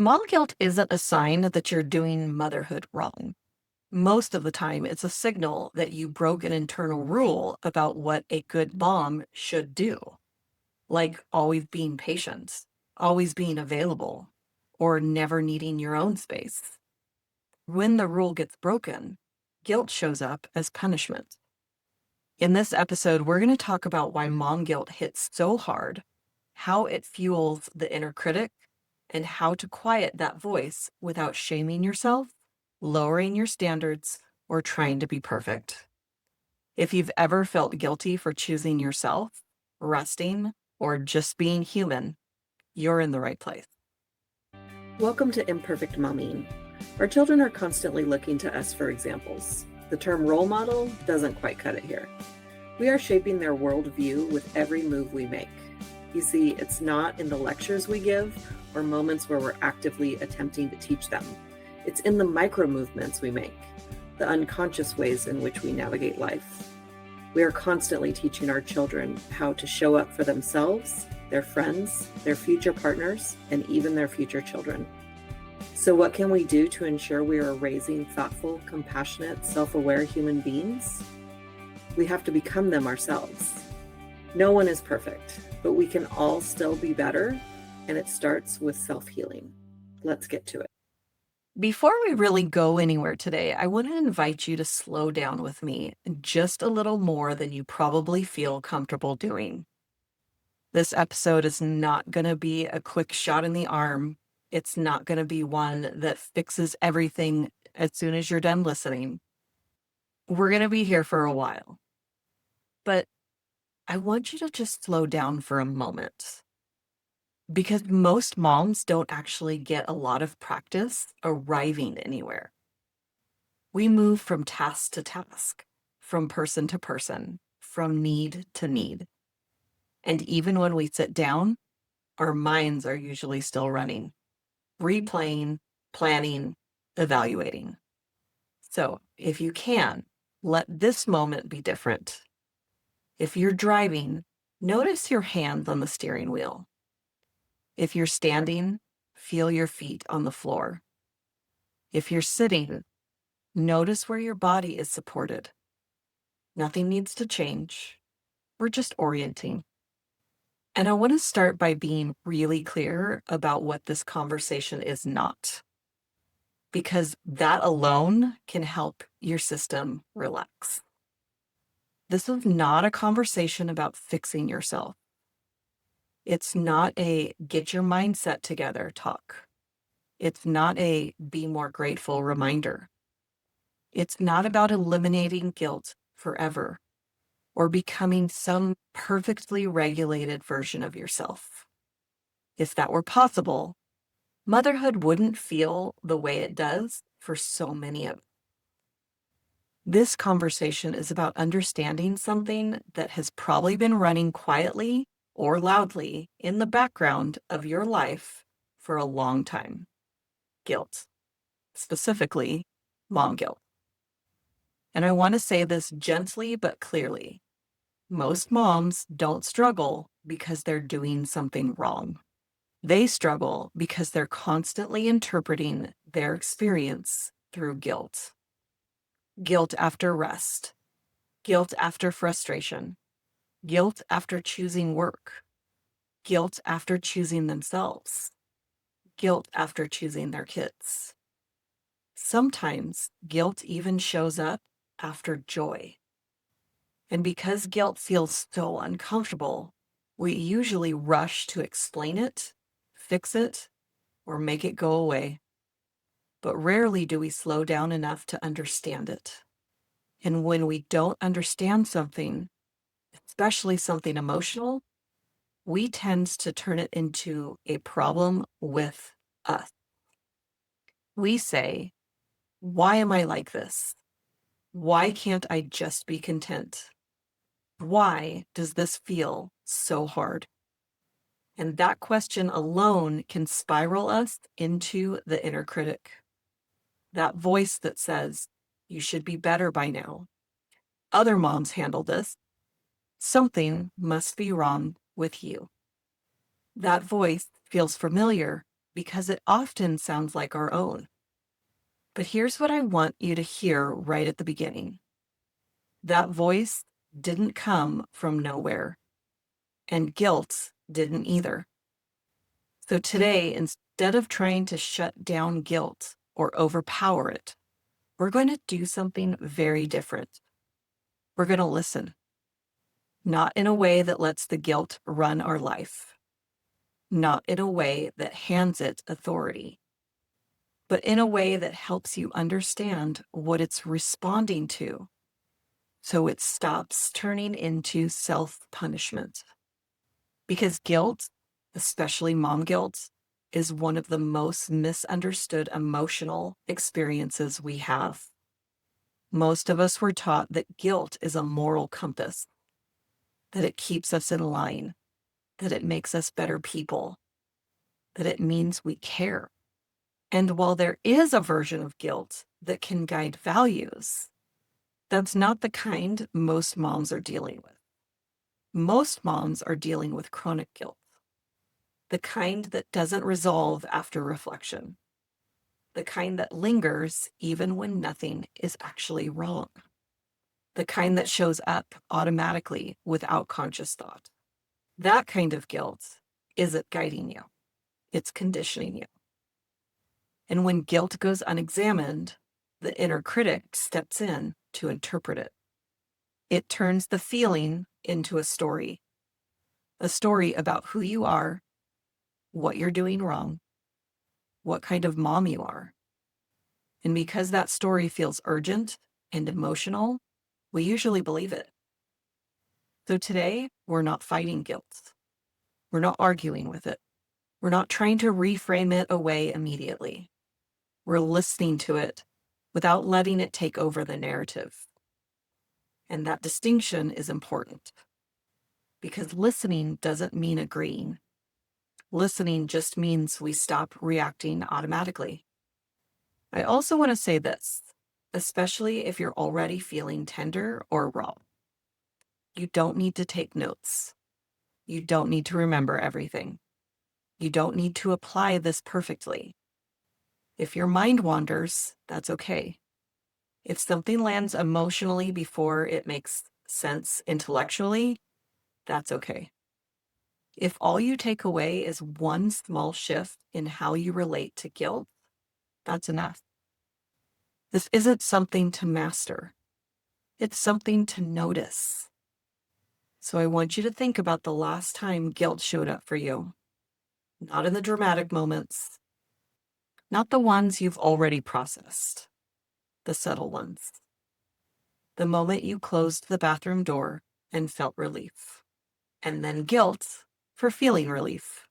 Mom guilt isn't a sign that you're doing motherhood wrong. Most of the time, it's a signal that you broke an internal rule about what a good mom should do, like always being patient, always being available, or never needing your own space. When the rule gets broken, guilt shows up as punishment. In this episode, we're going to talk about why mom guilt hits so hard, how it fuels the inner critic, and how to quiet that voice without shaming yourself, lowering your standards, or trying to be perfect. If you've ever felt guilty for choosing yourself, resting, or just being human, you're in the right place. Welcome to Imperfect Momming. Our children are constantly looking to us for examples. The term role model doesn't quite cut it here. We are shaping their worldview with every move we make. You see, it's not in the lectures we give or moments where we're actively attempting to teach them. It's in the micro movements we make, the unconscious ways in which we navigate life. We are constantly teaching our children how to show up for themselves, their friends, their future partners, and even their future children. So what can we do to ensure we are raising thoughtful, compassionate, self-aware human beings? We have to become them ourselves. No one is perfect, but we can all still be better, and it starts with self-healing. Let's get to it. Before we really go anywhere today, I want to invite you to slow down with me just a little more than you probably feel comfortable doing. This episode is not going to be a quick shot in the arm. It's not going to be one that fixes everything as soon as you're done listening. We're going to be here for a while. But I want you to just slow down for a moment. Because most moms don't actually get a lot of practice arriving anywhere. We move from task to task, from person to person, from need to need. And even when we sit down, our minds are usually still running, replaying, planning, evaluating. So if you can, let this moment be different. If you're driving, notice your hands on the steering wheel. If you're standing, feel your feet on the floor. If you're sitting, notice where your body is supported. Nothing needs to change. We're just orienting. And I want to start by being really clear about what this conversation is not, because that alone can help your system relax. This is not a conversation about fixing yourself. It's not a get your mindset together talk. It's not a be more grateful reminder. It's not about eliminating guilt forever or becoming some perfectly regulated version of yourself. If that were possible, motherhood wouldn't feel the way it does for so many of us. This conversation is about understanding something that has probably been running quietly or loudly in the background of your life for a long time. Guilt, specifically mom guilt. And I want to say this gently but clearly. Most moms don't struggle because they're doing something wrong. They struggle because they're constantly interpreting their experience through guilt. Guilt after rest, guilt after frustration, guilt after choosing work, guilt after choosing themselves, guilt after choosing their kids. Sometimes guilt even shows up after joy. And because guilt feels so uncomfortable, we usually rush to explain it, fix it, or make it go away. But rarely do we slow down enough to understand it. And when we don't understand something, especially something emotional, we tend to turn it into a problem with us. We say, why am I like this? Why can't I just be content? Why does this feel so hard? And that question alone can spiral us into the inner critic. That voice that says, you should be better by now. Other moms handle this. Something must be wrong with you. That voice feels familiar because it often sounds like our own. But here's what I want you to hear right at the beginning. That voice didn't come from nowhere, and guilt didn't either. So today, instead of trying to shut down guilt or overpower it, we're going to do something very different. We're going to listen, not in a way that lets the guilt run our life, not in a way that hands it authority, but in a way that helps you understand what it's responding to so it stops turning into self-punishment. Because guilt, especially mom guilt, is one of the most misunderstood emotional experiences we have. Most of us were taught that guilt is a moral compass, that it keeps us in line, that it makes us better people, that it means we care. And while there is a version of guilt that can guide values, that's not the kind most moms are dealing with. Most moms are dealing with chronic guilt, the kind that doesn't resolve after reflection, the kind that lingers even when nothing is actually wrong, the kind that shows up automatically without conscious thought. That kind of guilt isn't guiding you, it's conditioning you. And when guilt goes unexamined, the inner critic steps in to interpret it. It turns the feeling into a story about who you are, what you're doing wrong, what kind of mom you are. And because that story feels urgent and emotional, we usually believe it. So today, we're not fighting guilt. We're not arguing with it. We're not trying to reframe it away immediately. We're listening to it without letting it take over the narrative. And that distinction is important because listening doesn't mean agreeing. Listening just means we stop reacting automatically. I also want to say this, especially if you're already feeling tender or raw. You don't need to take notes. You don't need to remember everything. You don't need to apply this perfectly. If your mind wanders, that's okay. If something lands emotionally before it makes sense intellectually, that's okay. If all you take away is one small shift in how you relate to guilt, that's enough. This isn't something to master. It's something to notice. So I want you to think about the last time guilt showed up for you. Not in the dramatic moments, not the ones you've already processed, the subtle ones. The moment you closed the bathroom door and felt relief, and then guilt for feeling relief.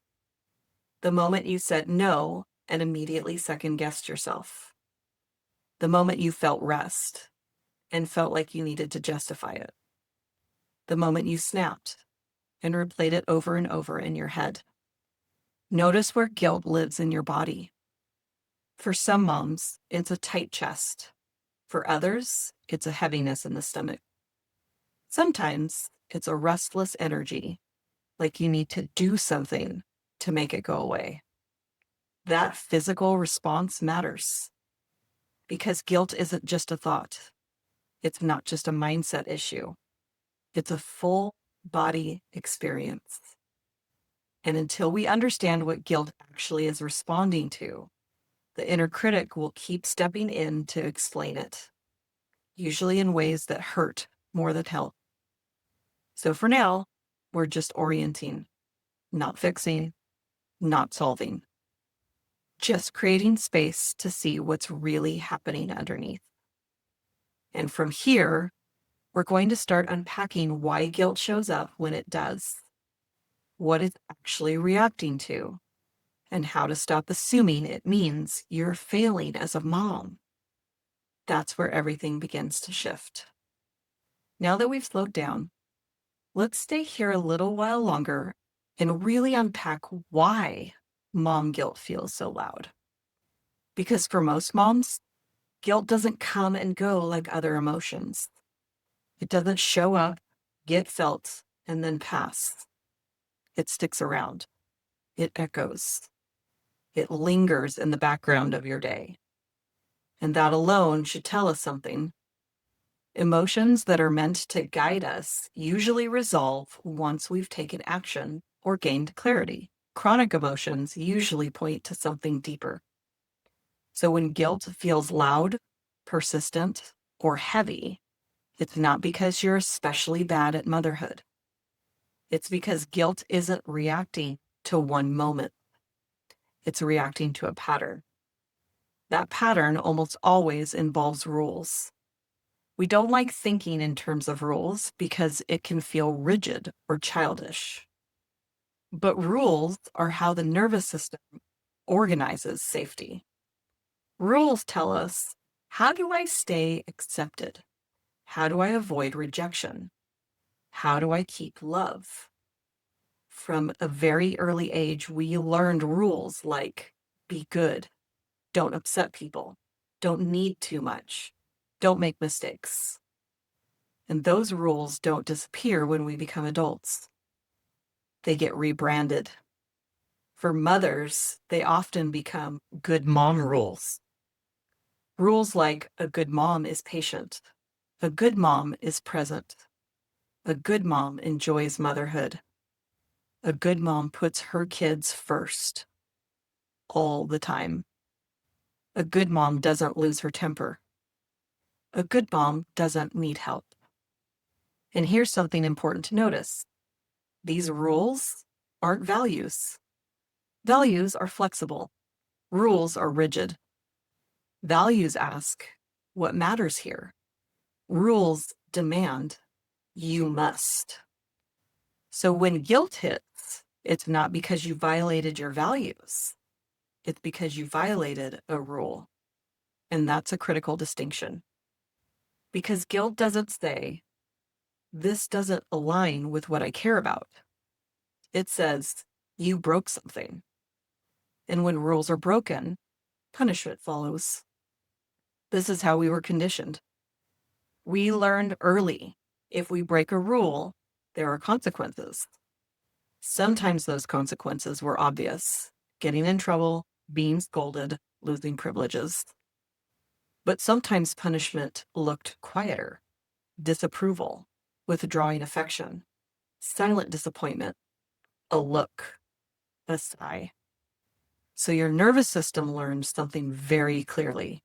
The moment you said no and immediately second-guessed yourself. The moment you felt rest and felt like you needed to justify it. The moment you snapped and replayed it over and over in your head. Notice where guilt lives in your body. For some moms, it's a tight chest. For others, it's a heaviness in the stomach. Sometimes it's a restless energy, like you need to do something to make it go away. That physical response matters because guilt isn't just a thought. It's not just a mindset issue. It's a full body experience. And until we understand what guilt actually is responding to, the inner critic will keep stepping in to explain it, usually in ways that hurt more than help. So for now, we're just orienting, not fixing, not solving, just creating space to see what's really happening underneath. And from here, we're going to start unpacking why guilt shows up when it does, what it's actually reacting to, and how to stop assuming it means you're failing as a mom. That's where everything begins to shift. Now that we've slowed down, let's stay here a little while longer and really unpack why mom guilt feels so loud. Because for most moms, guilt doesn't come and go like other emotions. It doesn't show up, get felt, and then pass. It sticks around. It echoes. It lingers in the background of your day. And that alone should tell us something. Emotions that are meant to guide us usually resolve once we've taken action or gained clarity. Chronic emotions usually point to something deeper. So when guilt feels loud, persistent, or heavy, it's not because you're especially bad at motherhood. It's because guilt isn't reacting to one moment. It's reacting to a pattern. That pattern almost always involves rules. We don't like thinking in terms of rules because it can feel rigid or childish. But rules are how the nervous system organizes safety. Rules tell us, how do I stay accepted? How do I avoid rejection? How do I keep love? From a very early age, we learned rules like be good, don't upset people, don't need too much, don't make mistakes. And those rules don't disappear when we become adults. They get rebranded. For mothers, they often become good mom rules. Rules like a good mom is patient, a good mom is present, a good mom enjoys motherhood, a good mom puts her kids first all the time. A good mom doesn't lose her temper. A good mom doesn't need help. And here's something important to notice. These rules aren't values. Values are flexible. Rules are rigid. Values ask, what matters here? Rules demand, you must. So when guilt hits, it's not because you violated your values. It's because you violated a rule. And that's a critical distinction. Because guilt doesn't say, this doesn't align with what I care about. It says, you broke something. And when rules are broken, punishment follows. This is how we were conditioned. We learned early, if we break a rule, there are consequences. Sometimes those consequences were obvious, getting in trouble, being scolded, losing privileges. But sometimes punishment looked quieter, disapproval, withdrawing affection, silent disappointment, a look, a sigh. So your nervous system learns something very clearly.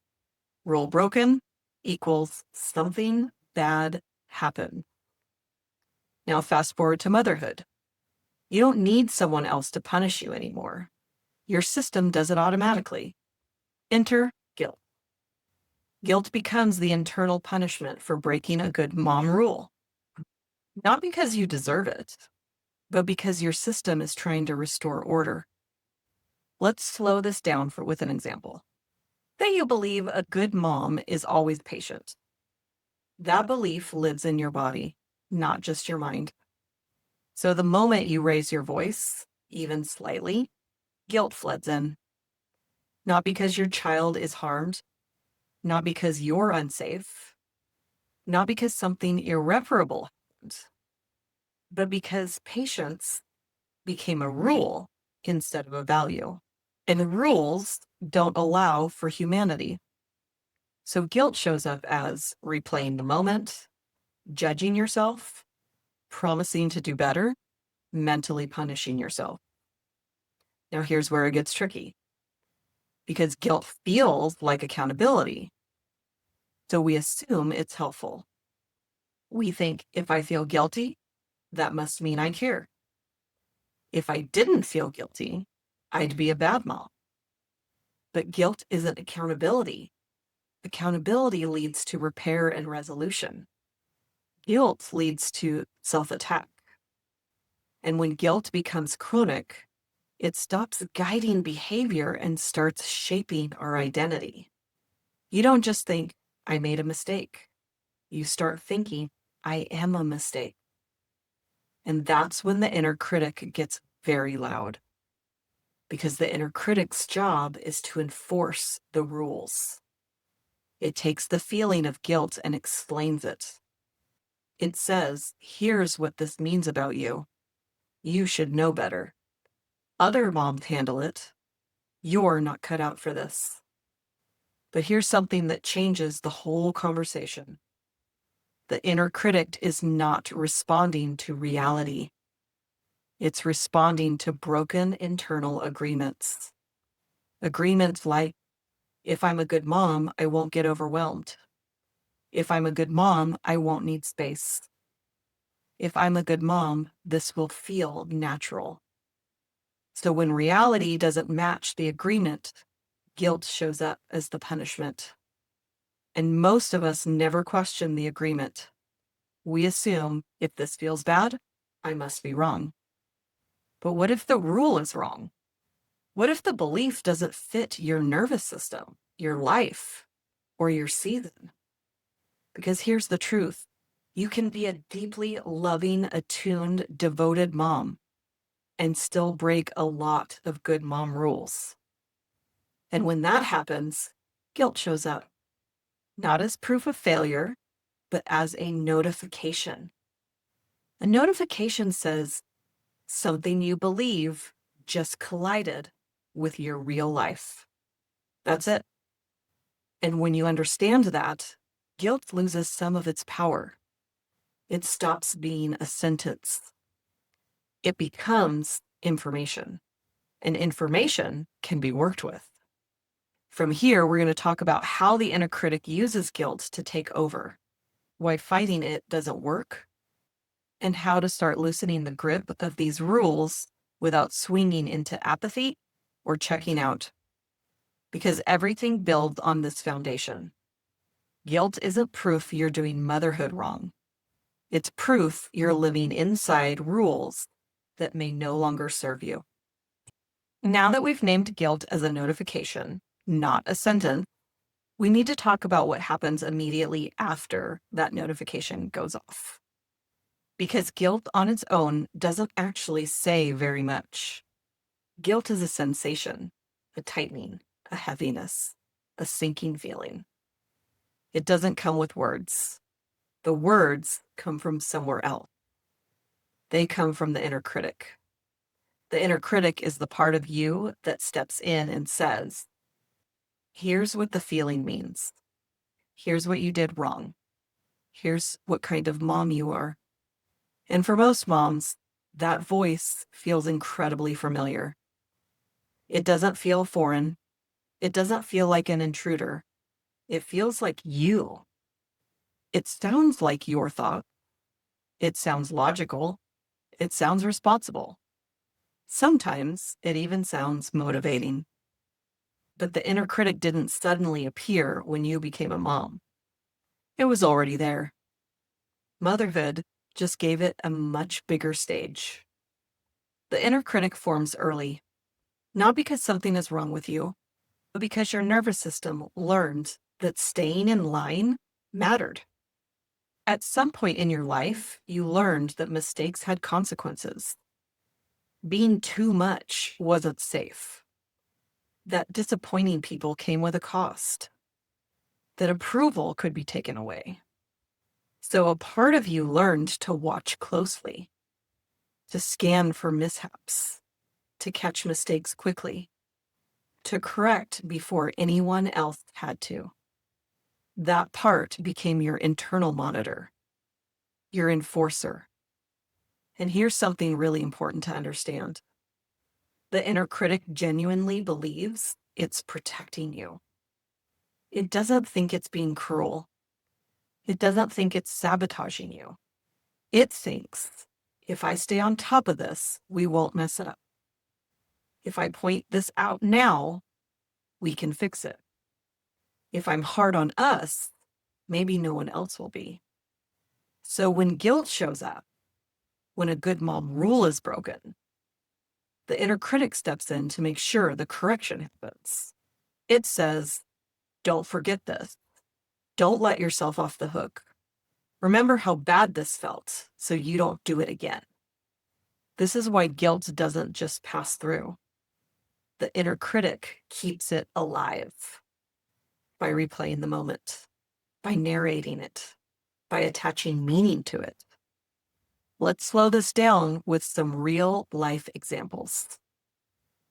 Rule broken equals something bad happened. Now fast forward to motherhood. You don't need someone else to punish you anymore. Your system does it automatically. Enter guilt. Guilt becomes the internal punishment for breaking a good mom rule. Not because you deserve it, but because your system is trying to restore order. Let's slow this down with an example. Say you believe a good mom is always patient. That belief lives in your body, not just your mind. So the moment you raise your voice, even slightly, guilt floods in. Not because your child is harmed, not because you're unsafe, not because something irreparable happened, but because patience became a rule instead of a value. And rules don't allow for humanity. So guilt shows up as replaying the moment, judging yourself, promising to do better, mentally punishing yourself. Now here's where it gets tricky. Because guilt feels like accountability, so we assume it's helpful. We think if I feel guilty, that must mean I care. If I didn't feel guilty, I'd be a bad mom. But guilt isn't accountability. Accountability leads to repair and resolution. Guilt leads to self-attack. And when guilt becomes chronic, it stops guiding behavior and starts shaping our identity. You don't just think, I made a mistake. You start thinking, I am a mistake. And that's when the inner critic gets very loud. Because the inner critic's job is to enforce the rules. It takes the feeling of guilt and explains it. It says, here's what this means about you. You should know better. Other moms handle it. You're not cut out for this. But here's something that changes the whole conversation. The inner critic is not responding to reality. It's responding to broken internal agreements. Agreements like, if I'm a good mom, I won't get overwhelmed. If I'm a good mom, I won't need space. If I'm a good mom, this will feel natural. So when reality doesn't match the agreement, guilt shows up as the punishment. And most of us never question the agreement. We assume, if this feels bad, I must be wrong. But what if the rule is wrong? What if the belief doesn't fit your nervous system, your life, or your season? Because here's the truth. You can be a deeply loving, attuned, devoted mom and still break a lot of good mom rules. And when that happens, guilt shows up, not as proof of failure, but as a notification. A notification says something you believe just collided with your real life. That's it. And when you understand that, guilt loses some of its power. It stops being a sentence. It becomes information, and information can be worked with. From here, we're going to talk about how the inner critic uses guilt to take over, why fighting it doesn't work, and how to start loosening the grip of these rules without swinging into apathy or checking out. Because everything builds on this foundation. Guilt isn't proof you're doing motherhood wrong. It's proof you're living inside rules that may no longer serve you. Now that we've named guilt as a notification, not a sentence, we need to talk about what happens immediately after that notification goes off. Because guilt on its own doesn't actually say very much. Guilt is a sensation, a tightening, a heaviness, a sinking feeling. It doesn't come with words. The words come from somewhere else. They come from the inner critic. The inner critic is the part of you that steps in and says, here's what the feeling means. Here's what you did wrong. Here's what kind of mom you are. And for most moms, that voice feels incredibly familiar. It doesn't feel foreign. It doesn't feel like an intruder. It feels like you. It sounds like your thought. It sounds logical. It sounds responsible. Sometimes it even sounds motivating. But the inner critic didn't suddenly appear when you became a mom. It was already there. Motherhood just gave it a much bigger stage. The inner critic forms early, not because something is wrong with you, but because your nervous system learned that staying in line mattered. At some point in your life, you learned that mistakes had consequences. Being too much wasn't safe. That disappointing people came with a cost. That approval could be taken away. So a part of you learned to watch closely, to scan for mishaps, to catch mistakes quickly, to correct before anyone else had to. That part became your internal monitor, your enforcer. And here's something really important to understand. The inner critic genuinely believes it's protecting you. It doesn't think it's being cruel. It doesn't think it's sabotaging you. It thinks, if I stay on top of this, we won't mess up. If I point this out now, we can fix it. If I'm hard on us, maybe no one else will be. So when guilt shows up, when a good mom rule is broken, the inner critic steps in to make sure the correction happens. It says, don't forget this. Don't let yourself off the hook. Remember how bad this felt so you don't do it again. This is why guilt doesn't just pass through. The inner critic keeps it alive by replaying the moment, by narrating it, by attaching meaning to it. Let's slow this down with some real life examples.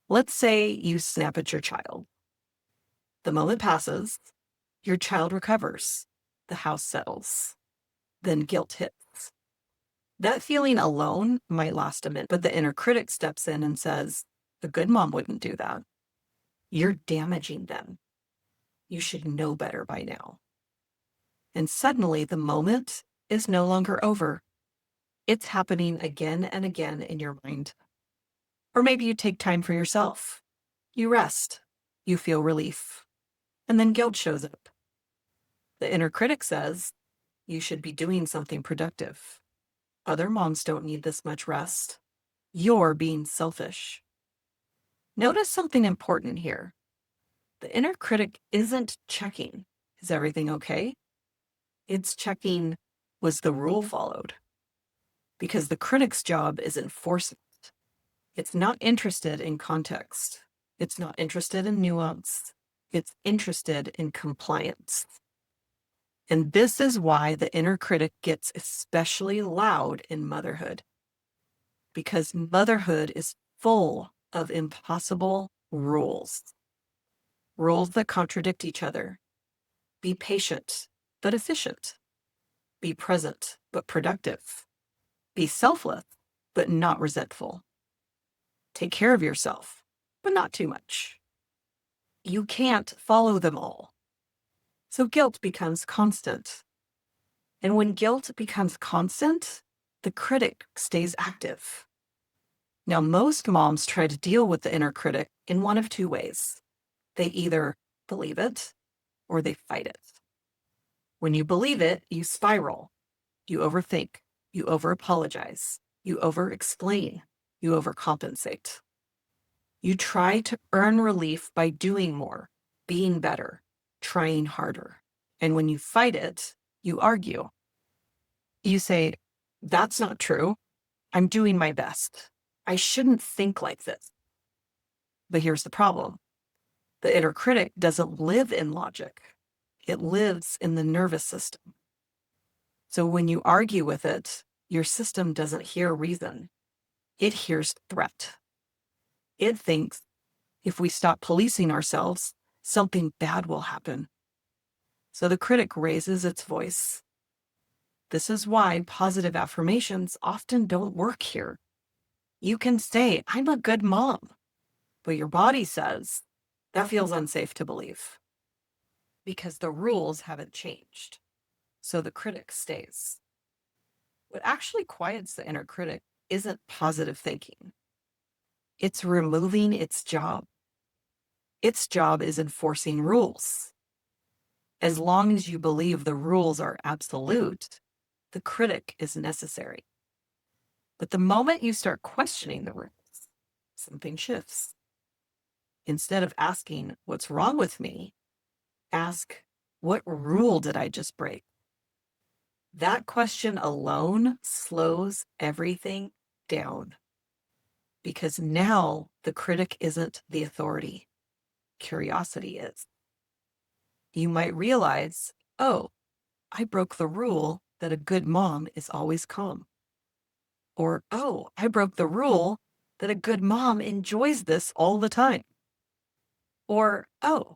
Let's say you snap at your child. The moment passes, your child recovers, the house settles, then guilt hits. That feeling alone might last a minute, but the inner critic steps in and says, a good mom wouldn't do that. You're damaging them. You should know better by now. And suddenly the moment is no longer over. It's happening again and again in your mind. Or maybe you take time for yourself. You rest. You feel relief. And then guilt shows up. The inner critic says, you should be doing something productive. Other moms don't need this much rest. You're being selfish. Notice something important here. The inner critic isn't checking, is everything okay? It's checking, was the rule followed? Because the critic's job is enforcement. It's not interested in context. It's not interested in nuance. It's interested in compliance. And this is why the inner critic gets especially loud in motherhood. Because motherhood is full of impossible rules. Rules that contradict each other. Be patient, but efficient. Be present, but productive. Be selfless, but not resentful. Take care of yourself, but not too much. You can't follow them all. So guilt becomes constant. And when guilt becomes constant, the critic stays active. Now, most moms try to deal with the inner critic in one of two ways. They either believe it or they fight it. When you believe it, you spiral. You overthink. You over-apologize. You over-explain. You overcompensate. You try to earn relief by doing more, being better, trying harder. And when you fight it, you argue. You say, that's not true. I'm doing my best. I shouldn't think like this. But here's the problem. The inner critic doesn't live in logic. It lives in the nervous system. So when you argue with it, your system doesn't hear reason. It hears threat. It thinks if we stop policing ourselves, something bad will happen. So the critic raises its voice. This is why positive affirmations often don't work here. You can say, I'm a good mom, but your body says, that feels unsafe to believe. Because the rules haven't changed. So the critic stays. What actually quiets the inner critic isn't positive thinking. It's removing its job. Its job is enforcing rules. As long as you believe the rules are absolute, the critic is necessary. But the moment you start questioning the rules, something shifts. Instead of asking, what's wrong with me? Ask, what rule did I just break? That question alone slows everything down. Because now the critic isn't the authority. Curiosity is. You might realize, oh, I broke the rule that a good mom is always calm. Or, oh, I broke the rule that a good mom enjoys this all the time. Or, oh,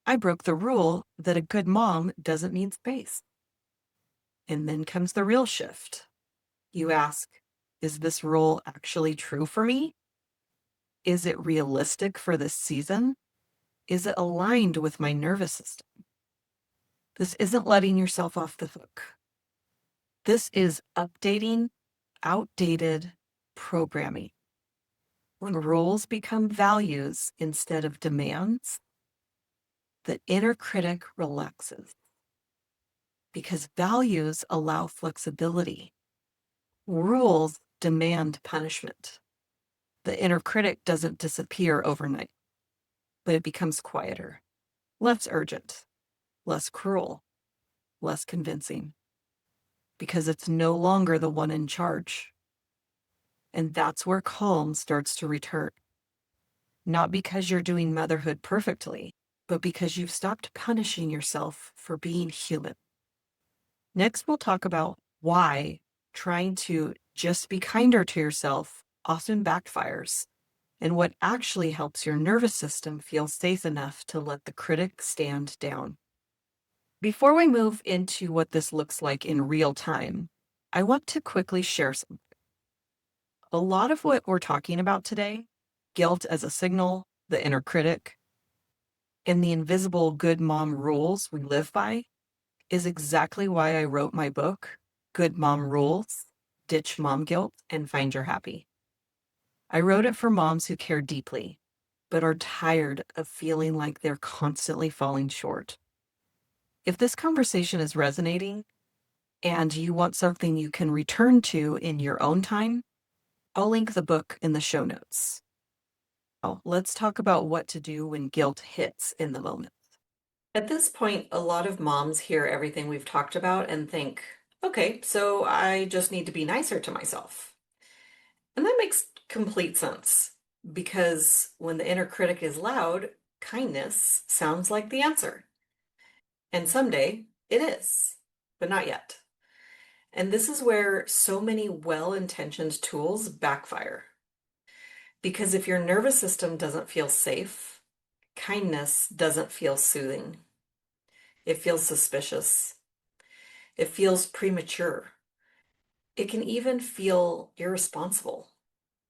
I broke the rule that a good mom doesn't need space. And then comes the real shift. You ask, is this rule actually true for me? Is it realistic for this season? Is it aligned with my nervous system? This isn't letting yourself off the hook. This is updating outdated programming. When rules become values instead of demands, the inner critic relaxes. Because values allow flexibility. Rules demand punishment. The inner critic doesn't disappear overnight, but it becomes quieter, less urgent, less cruel, less convincing. Because it's no longer the one in charge. And that's where calm starts to return. Not because you're doing motherhood perfectly, but because you've stopped punishing yourself for being human. Next, we'll talk about why trying to just be kinder to yourself often backfires and what actually helps your nervous system feel safe enough to let the critic stand down. Before we move into what this looks like in real time, I want to quickly share something. A lot of what we're talking about today, guilt as a signal, the inner critic, and the invisible good mom rules we live by, is exactly why I wrote my book, Good Mom Rules: Ditch Mom Guilt and Find Your Happy. I wrote it for moms who care deeply, but are tired of feeling like they're constantly falling short. If this conversation is resonating and you want something you can return to in your own time, I'll link the book in the show notes. Now, let's talk about what to do when guilt hits in the moment. At this point, a lot of moms hear everything we've talked about and think, okay, so I just need to be nicer to myself. And that makes complete sense because when the inner critic is loud, kindness sounds like the answer. And someday it is, but not yet. And this is where so many well-intentioned tools backfire. Because if your nervous system doesn't feel safe, kindness doesn't feel soothing. It feels suspicious. It feels premature. It can even feel irresponsible.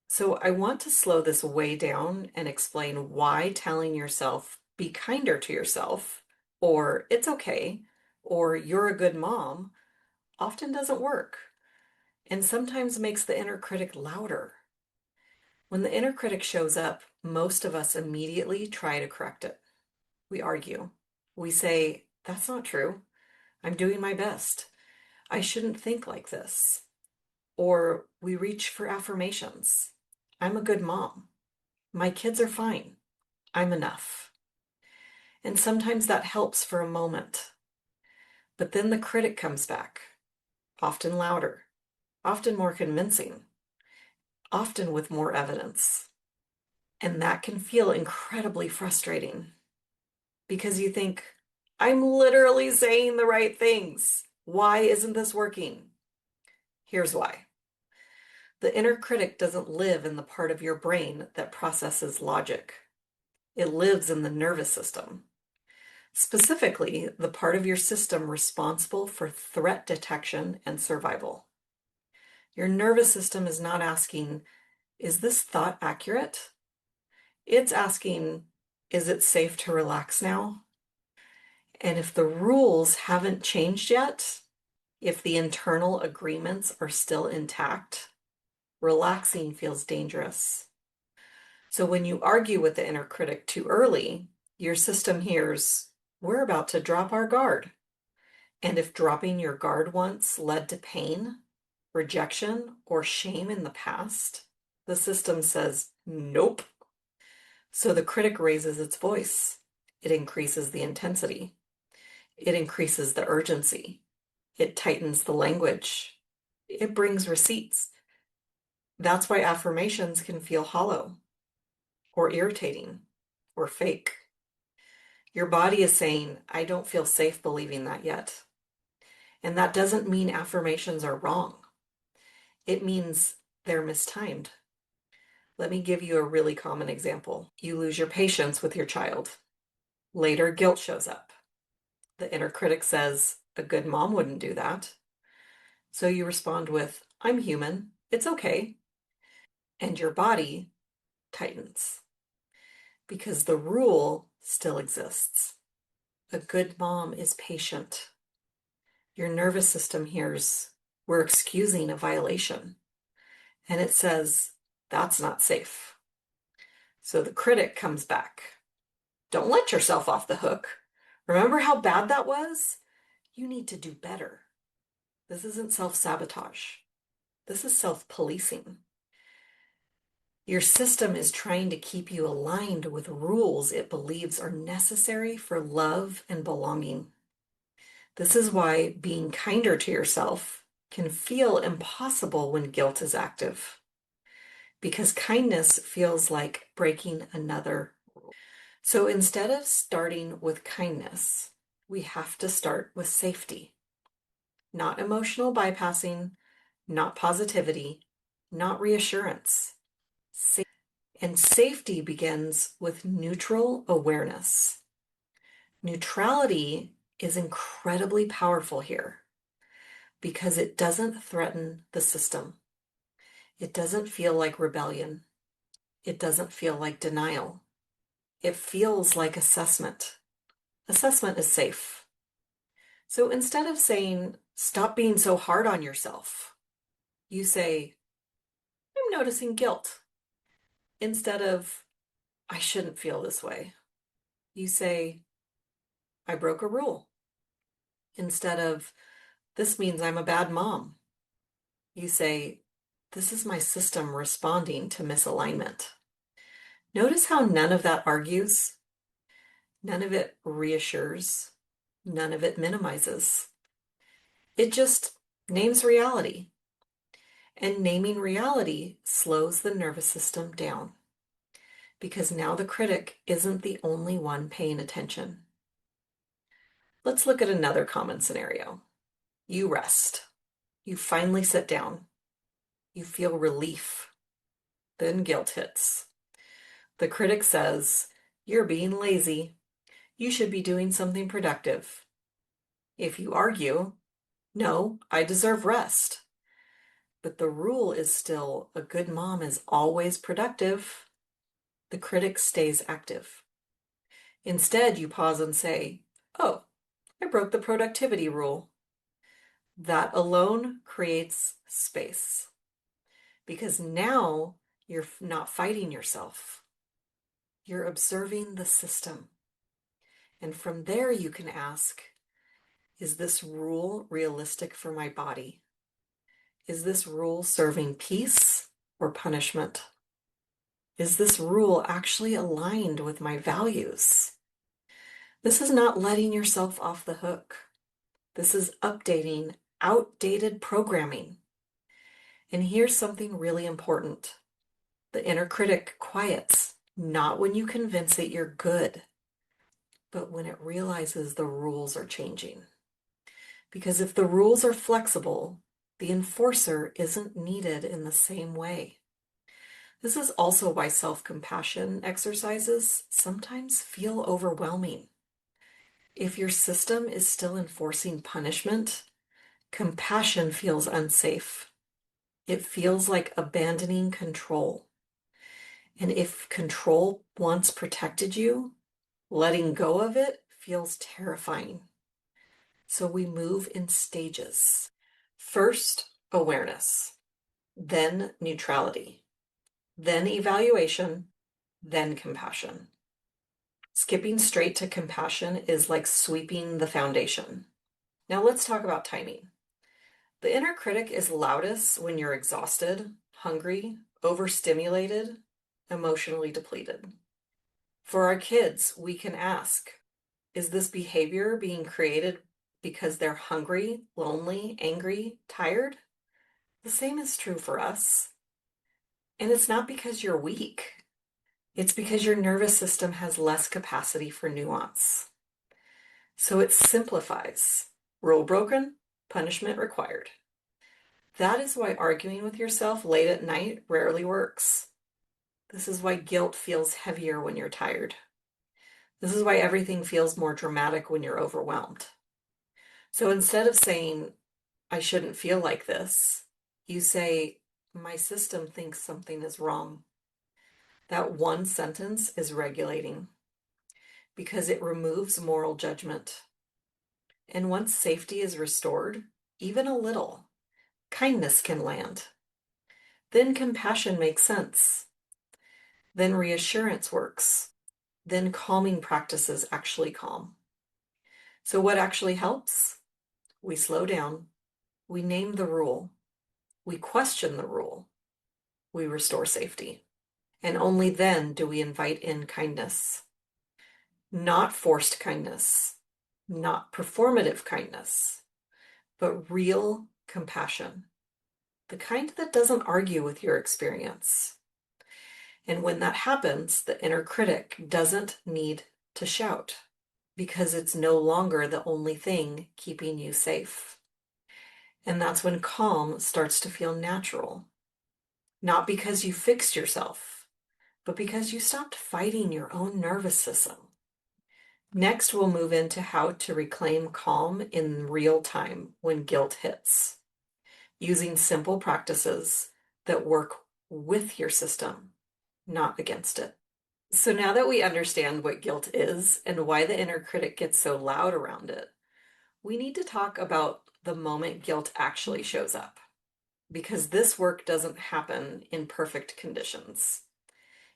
So I want to slow this way down and explain why telling yourself, be kinder to yourself, or it's okay, or you're a good mom, often doesn't work and sometimes makes the inner critic louder. When the inner critic shows up, most of us immediately try to correct it. We argue. We say, that's not true. I'm doing my best. I shouldn't think like this. Or we reach for affirmations. I'm a good mom. My kids are fine. I'm enough. And sometimes that helps for a moment. But then the critic comes back, often louder, often more convincing, often with more evidence. And that can feel incredibly frustrating because you think, I'm literally saying the right things. Why isn't this working? Here's why. The inner critic doesn't live in the part of your brain that processes logic. It lives in the nervous system. Specifically, the part of your system responsible for threat detection and survival. Your nervous system is not asking, is this thought accurate? It's asking, is it safe to relax now? And if the rules haven't changed yet, if the internal agreements are still intact, relaxing feels dangerous. So when you argue with the inner critic too early, your system hears, we're about to drop our guard. And if dropping your guard once led to pain, rejection, or shame in the past, the system says, nope. So the critic raises its voice. It increases the intensity. It increases the urgency. It tightens the language. It brings receipts. That's why affirmations can feel hollow or irritating or fake. Your body is saying, I don't feel safe believing that yet. And that doesn't mean affirmations are wrong. It means they're mistimed. Let me give you a really common example. You lose your patience with your child. Later, guilt shows up. The inner critic says, a good mom wouldn't do that. So you respond with, I'm human. It's okay. And your body tightens because the rule still exists. A good mom is patient. Your nervous system hears, we're excusing a violation. And it says, that's not safe. So the critic comes back. Don't let yourself off the hook. Remember how bad that was? You need to do better. This isn't self-sabotage. This is self-policing. Your system is trying to keep you aligned with rules it believes are necessary for love and belonging. This is why being kinder to yourself can feel impossible when guilt is active, because kindness feels like breaking another rule. So instead of starting with kindness, we have to start with safety, not emotional bypassing, not positivity, not reassurance. And safety begins with neutral awareness. Neutrality is incredibly powerful here because it doesn't threaten the system. It doesn't feel like rebellion. It doesn't feel like denial. It feels like assessment. Assessment is safe. So instead of saying, stop being so hard on yourself, you say, I'm noticing guilt. Instead of, I shouldn't feel this way, you say, I broke a rule. Instead of, this means I'm a bad mom, you say, this is my system responding to misalignment. Notice how none of that argues, none of it reassures, none of it minimizes. It just names reality. And naming reality slows the nervous system down because now the critic isn't the only one paying attention. Let's look at another common scenario. You rest. You finally sit down. You feel relief. Then guilt hits. The critic says, you're being lazy. You should be doing something productive. If you argue, no, I deserve rest. But the rule is still a good mom is always productive. The critic stays active. Instead, you pause and say, oh, I broke the productivity rule. That alone creates space because now you're not fighting yourself. You're observing the system. And from there, you can ask, is this rule realistic for my body? Is this rule serving peace or punishment? Is this rule actually aligned with my values? This is not letting yourself off the hook. This is updating outdated programming. And here's something really important. The inner critic quiets, not when you convince it you're good, but when it realizes the rules are changing. Because if the rules are flexible, the enforcer isn't needed in the same way. This is also why self-compassion exercises sometimes feel overwhelming. If your system is still enforcing punishment, compassion feels unsafe. It feels like abandoning control. And if control once protected you, letting go of it feels terrifying. So we move in stages. First, awareness, then neutrality, then evaluation, then compassion. Skipping straight to compassion is like sweeping the foundation. Now let's talk about timing. The inner critic is loudest when you're exhausted, hungry, overstimulated, emotionally depleted. For our kids, we can ask, is this behavior being created because they're hungry, lonely, angry, tired? The same is true for us. And it's not because you're weak. It's because your nervous system has less capacity for nuance. So it simplifies. Rule broken, punishment required. That is why arguing with yourself late at night rarely works. This is why guilt feels heavier when you're tired. This is why everything feels more dramatic when you're overwhelmed. So instead of saying, I shouldn't feel like this, you say, my system thinks something is wrong. That one sentence is regulating because it removes moral judgment. And once safety is restored, even a little, kindness can land. Then compassion makes sense. Then reassurance works. Then calming practices actually calm. So what actually helps? We slow down. We name the rule. We question the rule. We restore safety. And only then do we invite in kindness. Not forced kindness, not performative kindness, but real compassion. The kind that doesn't argue with your experience. And when that happens, the inner critic doesn't need to shout because it's no longer the only thing keeping you safe. And that's when calm starts to feel natural. Not because you fixed yourself, but because you stopped fighting your own nervous system. Next, we'll move into how to reclaim calm in real time when guilt hits, using simple practices that work with your system, not against it. So now that we understand what guilt is and why the inner critic gets so loud around it, we need to talk about the moment guilt actually shows up, because this work doesn't happen in perfect conditions.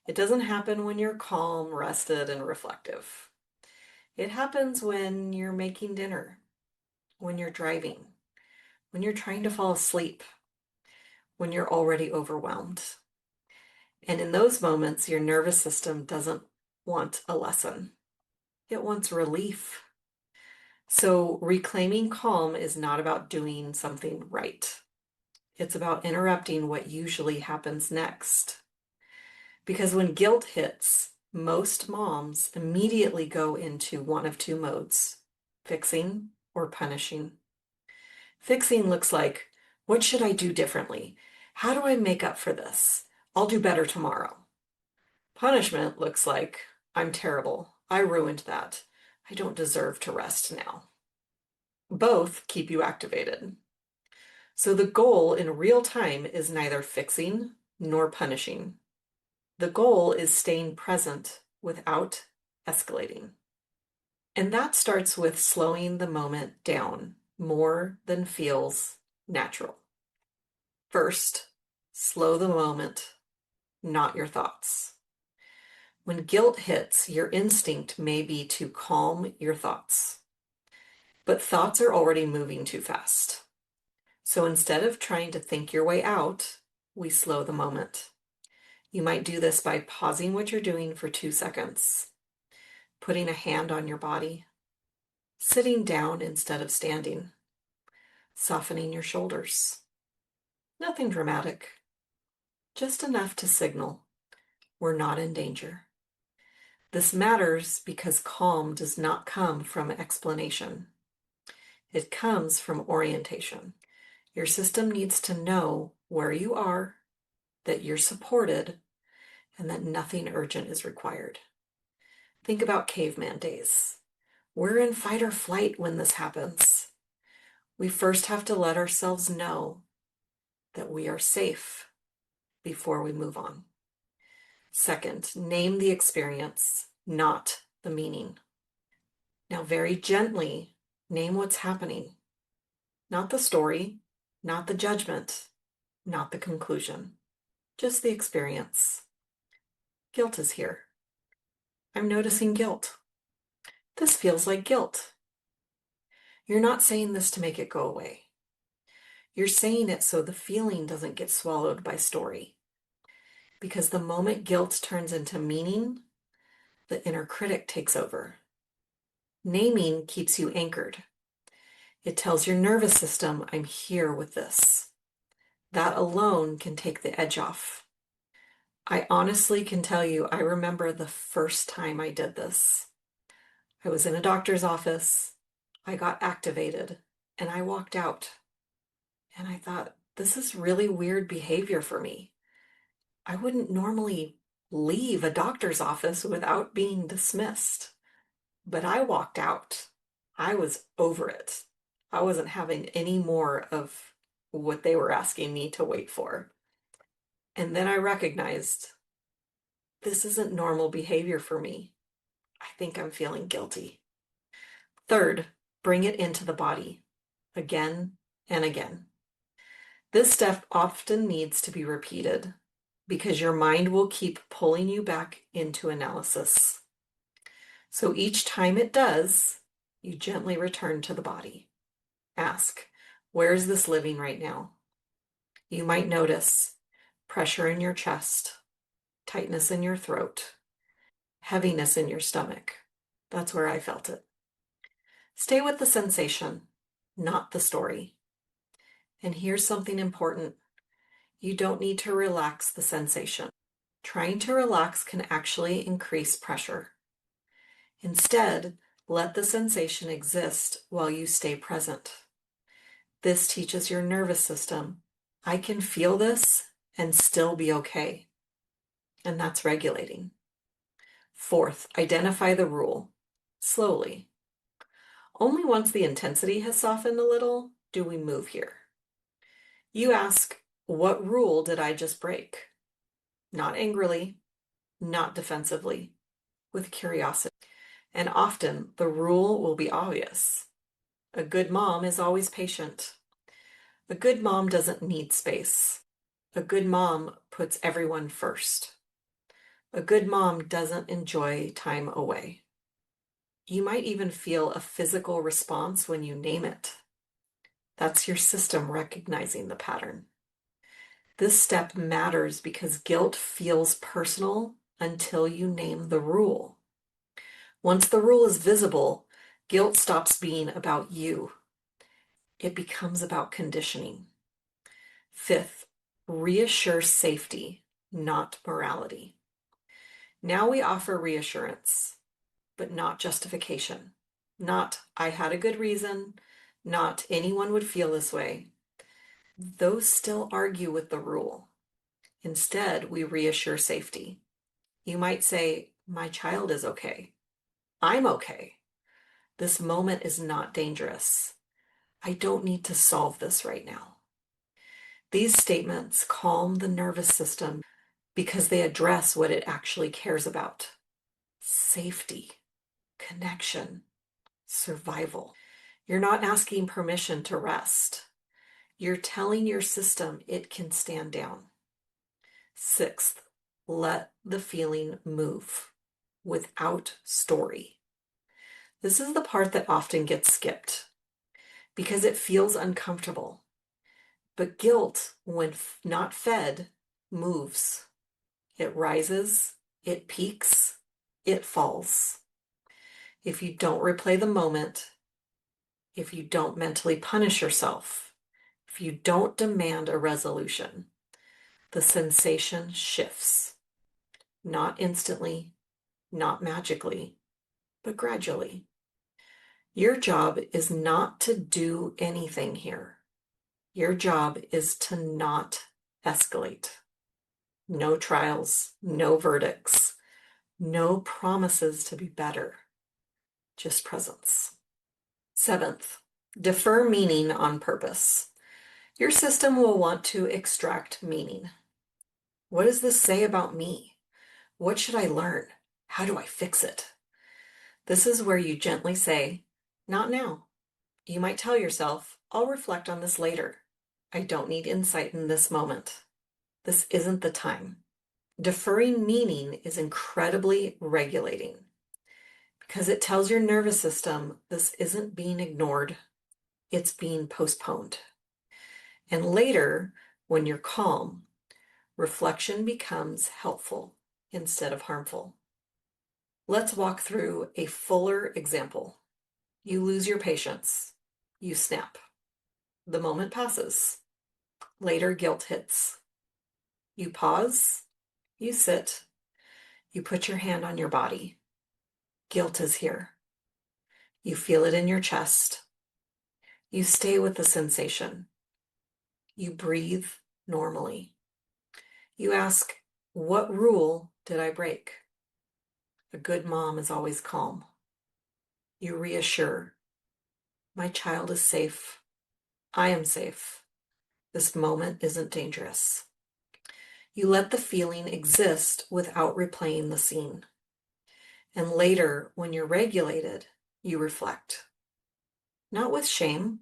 It doesn't happen when you're calm, rested, and reflective. It happens when you're making dinner, when you're driving, when you're trying to fall asleep, when you're already overwhelmed. And in those moments, your nervous system doesn't want a lesson. It wants relief. So reclaiming calm is not about doing something right. It's about interrupting what usually happens next. Because when guilt hits, most moms immediately go into one of two modes: fixing or punishing. Fixing looks like, what should I do differently? How do I make up for this? I'll do better tomorrow. Punishment looks like, I'm terrible. I ruined that. I don't deserve to rest now. Both keep you activated. So the goal in real time is neither fixing nor punishing. The goal is staying present without escalating. And that starts with slowing the moment down more than feels natural. First, slow the moment, not your thoughts. When guilt hits, your instinct may be to calm your thoughts, but thoughts are already moving too fast. So instead of trying to think your way out, we slow the moment. You might do this by pausing what you're doing for 2 seconds, putting a hand on your body, sitting down instead of standing, softening your shoulders. Nothing dramatic, just enough to signal we're not in danger. This matters because calm does not come from explanation. It comes from orientation. Your system needs to know where you are, that you're supported, and that nothing urgent is required. Think about caveman days. We're in fight or flight when this happens. We first have to let ourselves know that we are safe before we move on. Second, name the experience, not the meaning. Now, very gently, name what's happening. Not the story, not the judgment, not the conclusion, just the experience. Guilt is here. I'm noticing guilt. This feels like guilt. You're not saying this to make it go away. You're saying it so the feeling doesn't get swallowed by story. Because the moment guilt turns into meaning, the inner critic takes over. Naming keeps you anchored. It tells your nervous system, I'm here with this. That alone can take the edge off. I honestly can tell you, I remember the first time I did this. I was in a doctor's office, I got activated, and I walked out. And I thought, this is really weird behavior for me. I wouldn't normally leave a doctor's office without being dismissed. But I walked out. I was over it. I wasn't having any more of what they were asking me to wait for. And then I recognized this isn't normal behavior for me. I think I'm feeling guilty. Third, bring it into the body again and again. This step often needs to be repeated because your mind will keep pulling you back into analysis. So each time it does, you gently return to the body. Ask, where is this living right now? You might notice pressure in your chest, tightness in your throat, heaviness in your stomach. That's where I felt it. Stay with the sensation, not the story. And here's something important. You don't need to relax the sensation. Trying to relax can actually increase pressure. Instead, let the sensation exist while you stay present. This teaches your nervous system, I can feel this and still be okay. and that's regulating. Fourth, identify the rule slowly. Only once the intensity has softened a little do we move here. You ask, what rule did I just break? Not angrily, not defensively, with curiosity. And often the rule will be obvious. A good mom is always patient. A good mom doesn't need space. A good mom puts everyone first. A good mom doesn't enjoy time away. You might even feel a physical response when you name it. That's your system recognizing the pattern. This step matters because guilt feels personal until you name the rule. Once the rule is visible, guilt stops being about you. It becomes about conditioning. Fifth, reassure safety, not morality. Now we offer reassurance, but not justification. Not, I had a good reason, not anyone would feel this way. Those still argue with the rule. Instead, we reassure safety. You might say, my child is okay. I'm okay. This moment is not dangerous. I don't need to solve this right now. These statements calm the nervous system because they address what it actually cares about: safety, connection, survival. You're not asking permission to rest. You're telling your system it can stand down. Sixth, let the feeling move without story. This is the part that often gets skipped because it feels uncomfortable. But guilt, when not fed, moves. It rises, it peaks, it falls. If you don't replay the moment, if you don't mentally punish yourself, if you don't demand a resolution, the sensation shifts. Not instantly, not magically, but gradually. Your job is not to do anything here. Your job is to not escalate. No trials, no verdicts, no promises to be better, just presence. Seventh, defer meaning on purpose. Your system will want to extract meaning. What does this say about me? What should I learn? How do I fix it? This is where you gently say, not now. You might tell yourself, I'll reflect on this later. I don't need insight in this moment. This isn't the time. Deferring meaning is incredibly regulating because it tells your nervous system this isn't being ignored, it's being postponed. And later, when you're calm, reflection becomes helpful instead of harmful. Let's walk through a fuller example. You lose your patience. You snap. The moment passes. Later, guilt hits. You pause. You sit. You put your hand on your body. Guilt is here. You feel it in your chest. You stay with the sensation. You breathe normally. You ask, what rule did I break? A good mom is always calm. You reassure, my child is safe. I am safe. This moment isn't dangerous. You let the feeling exist without replaying the scene. And later, when you're regulated, you reflect. Not with shame,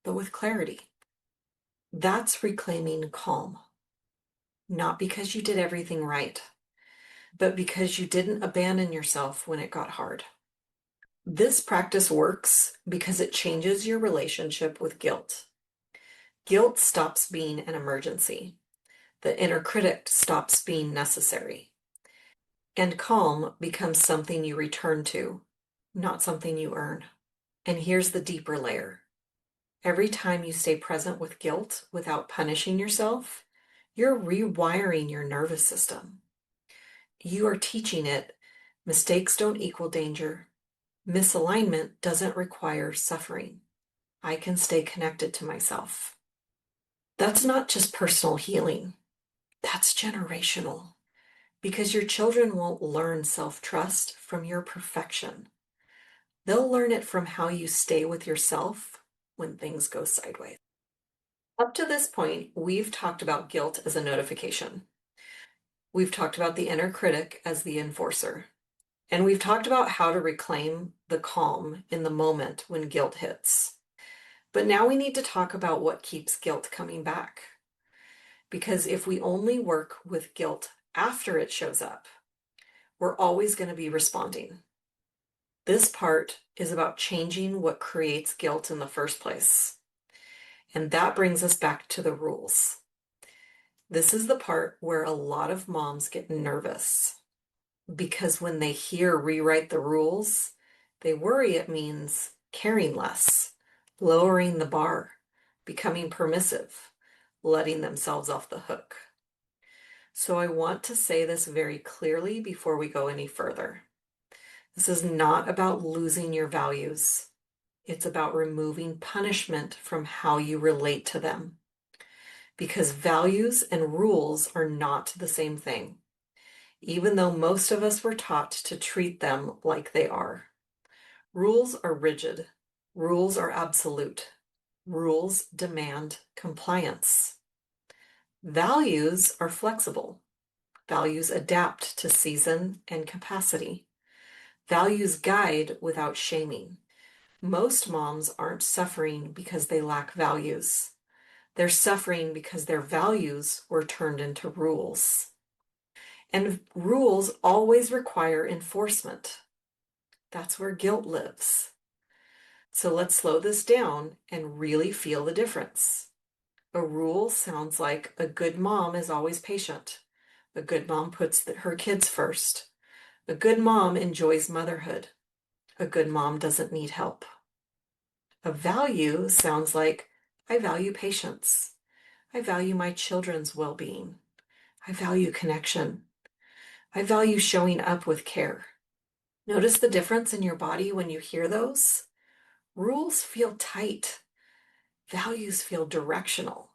but with clarity. That's reclaiming calm. Not because you did everything right, but because you didn't abandon yourself when it got hard. This practice works because it changes your relationship with guilt. Guilt stops being an emergency. The inner critic stops being necessary. And calm becomes something you return to, not something you earn. And here's the deeper layer. Every time you stay present with guilt without punishing yourself, you're rewiring your nervous system. You are teaching it mistakes don't equal danger. Misalignment doesn't require suffering. I can stay connected to myself. That's not just personal healing. That's generational. because your children won't learn self-trust from your perfection. They'll learn it from how you stay with yourself when things go sideways. Up to this point, we've talked about guilt as a notification. We've talked about the inner critic as the enforcer. And we've talked about how to reclaim the calm in the moment when guilt hits. But now we need to talk about what keeps guilt coming back. Because if we only work with guilt after it shows up, we're always going to be responding. This part is about changing what creates guilt in the first place. And that brings us back to the rules. This is the part where a lot of moms get nervous because when they hear rewrite the rules, they worry it means caring less, lowering the bar, becoming permissive, letting themselves off the hook. So I want to say this very clearly before we go any further. This is not about losing your values. It's about removing punishment from how you relate to them. Because values and rules are not the same thing, even though most of us were taught to treat them like they are. Rules are rigid. Rules are absolute. Rules demand compliance. Values are flexible. Values adapt to season and capacity. Values guide without shaming. Most moms aren't suffering because they lack values. They're suffering because their values were turned into rules. And rules always require enforcement. That's where guilt lives. So let's slow this down and really feel the difference. A rule sounds like a good mom is always patient. A good mom puts her kids first. A good mom enjoys motherhood. A good mom doesn't need help. A value sounds like I value patience. I value my children's well-being. I value connection. I value showing up with care. Notice the difference in your body when you hear those? Rules feel tight. Values feel directional.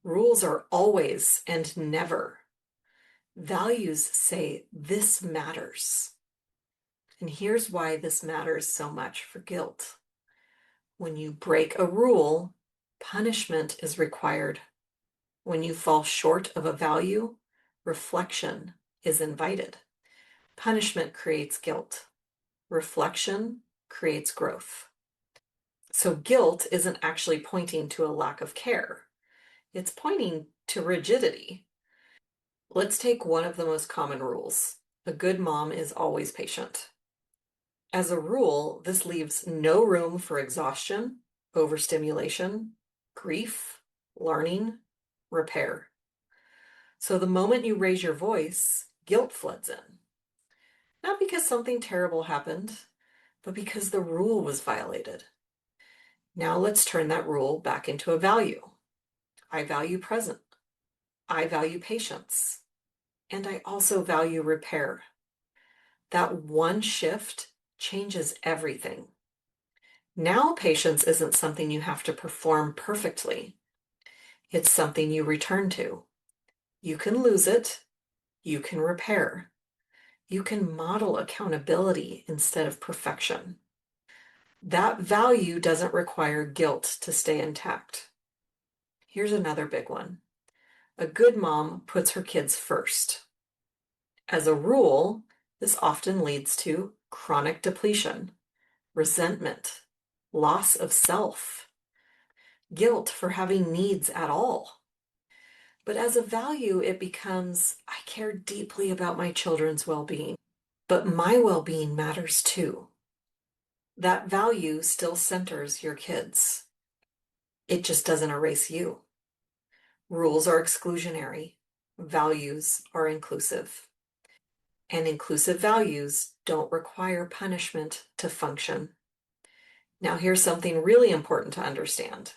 Rules are always and never. Values say this matters. And here's why this matters so much for guilt. When you break a rule, punishment is required. When you fall short of a value, reflection is invited. Punishment creates guilt. Reflection creates growth. So guilt isn't actually pointing to a lack of care. It's pointing to rigidity. Let's take one of the most common rules. A good mom is always patient. As a rule, this leaves no room for exhaustion, overstimulation, grief, learning, repair. So the moment you raise your voice, guilt floods in. Not because something terrible happened, but because the rule was violated. Now let's turn that rule back into a value. I value present. I value patience. And I also value repair. That one shift changes everything. Now patience isn't something you have to perform perfectly. It's something you return to. You can lose it. You can repair. You can model accountability instead of perfection. That value doesn't require guilt to stay intact. Here's another big one. A good mom puts her kids first. As a rule, this often leads to chronic depletion, resentment, loss of self, guilt for having needs at all. But as a value, it becomes, I care deeply about my children's well-being, but my well-being matters too. That value still centers your kids. It just doesn't erase you. Rules are exclusionary. Values are inclusive. And inclusive values don't require punishment to function. Now, here's something really important to understand.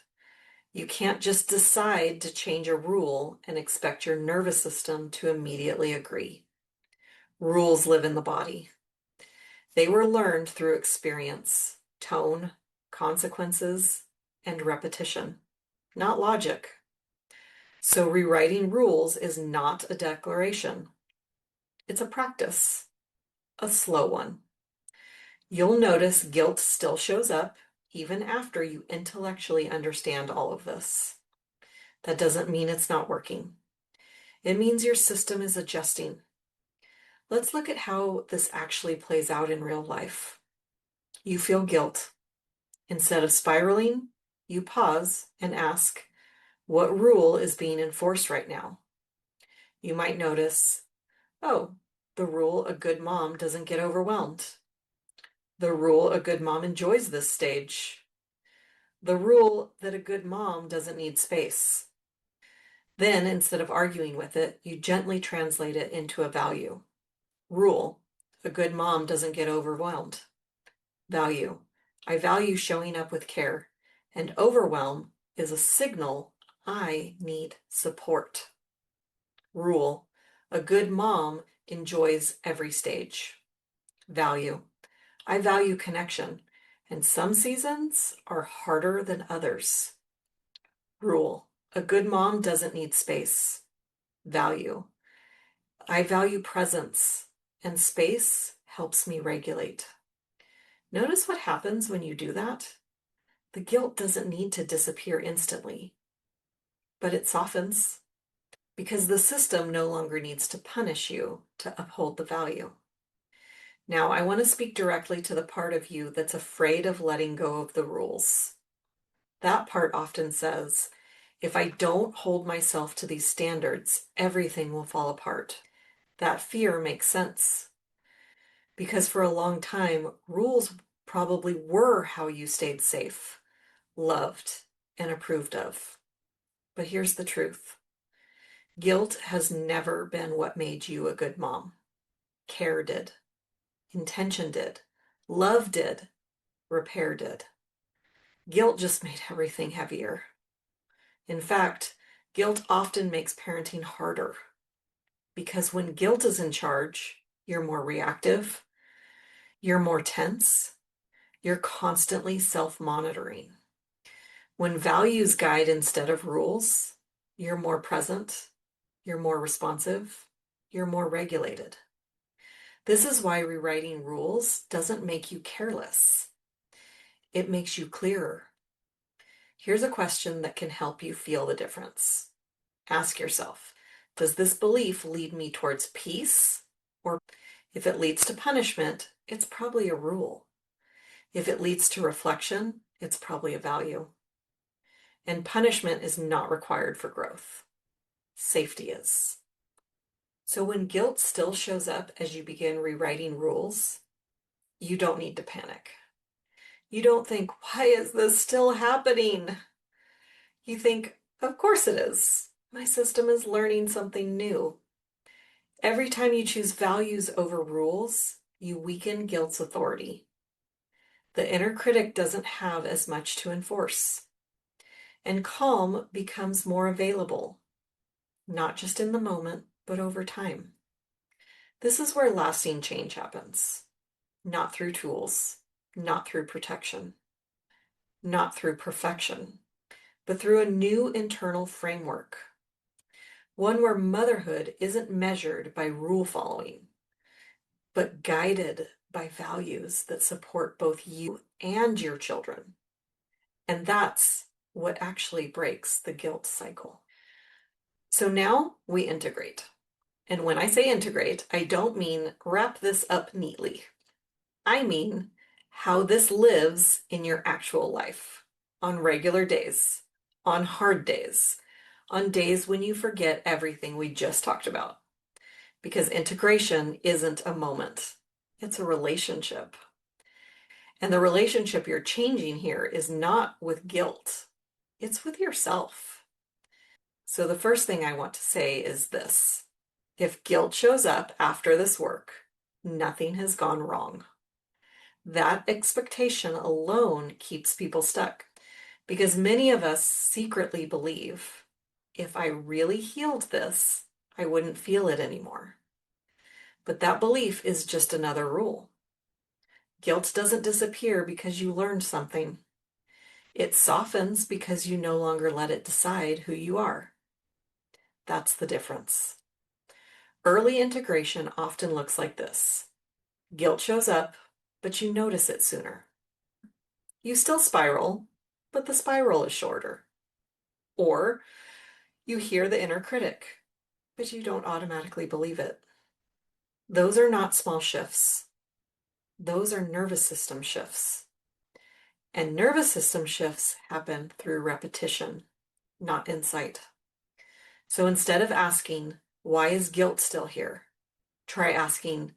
You can't just decide to change a rule and expect your nervous system to immediately agree. Rules live in the body. They were learned through experience, tone, consequences, and repetition, not logic. So rewriting rules is not a declaration. It's a practice, a slow one. You'll notice guilt still shows up even after you intellectually understand all of this. That doesn't mean it's not working. It means your system is adjusting. Let's look at how this actually plays out in real life. You feel guilt. Instead of spiraling, you pause and ask, what rule is being enforced right now? You might notice, oh, the rule a good mom doesn't get overwhelmed. The rule a good mom enjoys this stage. The rule that a good mom doesn't need space. Then, instead of arguing with it, you gently translate it into a value. Rule, a good mom doesn't get overwhelmed. Value, I value showing up with care. And overwhelm is a signal I need support. Rule, a good mom enjoys every stage. Value, I value connection, and some seasons are harder than others. Rule, a good mom doesn't need space. Value, I value presence, and space helps me regulate. Notice what happens when you do that? The guilt doesn't need to disappear instantly, but it softens because the system no longer needs to punish you to uphold the value. Now, I want to speak directly to the part of you that's afraid of letting go of the rules. That part often says, if I don't hold myself to these standards, everything will fall apart. That fear makes sense because for a long time, rules probably were how you stayed safe, loved, and approved of. But here's the truth. Guilt has never been what made you a good mom. Care did. Intention did. Love did. Repair did. Guilt just made everything heavier. In fact, guilt often makes parenting harder because when guilt is in charge, you're more reactive, you're more tense, you're constantly self-monitoring. When values guide instead of rules, you're more present, you're more responsive, you're more regulated. This is why rewriting rules doesn't make you careless. It makes you clearer. Here's a question that can help you feel the difference. Ask yourself, does this belief lead me towards peace? Or if it leads to punishment, it's probably a rule. If it leads to reflection, it's probably a value. And punishment is not required for growth. Safety is. So when guilt still shows up as you begin rewriting rules, you don't need to panic. You don't think, why is this still happening? You think, of course it is. My system is learning something new. Every time you choose values over rules, you weaken guilt's authority. The inner critic doesn't have as much to enforce. And calm becomes more available, not just in the moment, but over time. This is where lasting change happens. Not through tools, not through protection, not through perfection, but through a new internal framework. One where motherhood isn't measured by rule following, but guided by values that support both you and your children. And that's what actually breaks the guilt cycle. So now we integrate. And when I say integrate, I don't mean wrap this up neatly. I mean how this lives in your actual life, on regular days, on hard days, on days when you forget everything we just talked about. Because integration isn't a moment, it's a relationship. And the relationship you're changing here is not with guilt, it's with yourself. So the first thing I want to say is this. If guilt shows up after this work, nothing has gone wrong. That expectation alone keeps people stuck because many of us secretly believe if I really healed this, I wouldn't feel it anymore. But that belief is just another rule. Guilt doesn't disappear because you learned something. It softens because you no longer let it decide who you are. That's the difference. Early integration often looks like this. Guilt shows up, but you notice it sooner. You still spiral, but the spiral is shorter. Or you hear the inner critic, but you don't automatically believe it. Those are not small shifts. Those are nervous system shifts. And nervous system shifts happen through repetition, not insight. So instead of asking, why is guilt still here? Try asking,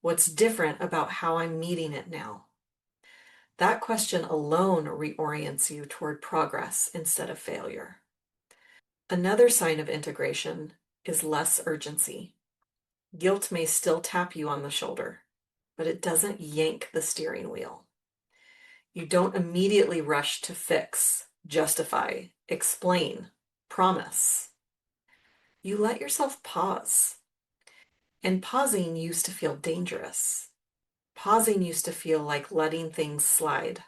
what's different about how I'm meeting it now? That question alone reorients you toward progress instead of failure. Another sign of integration is less urgency. Guilt may still tap you on the shoulder, but it doesn't yank the steering wheel. You don't immediately rush to fix, justify, explain, promise. You let yourself pause. And pausing used to feel dangerous. Pausing used to feel like letting things slide.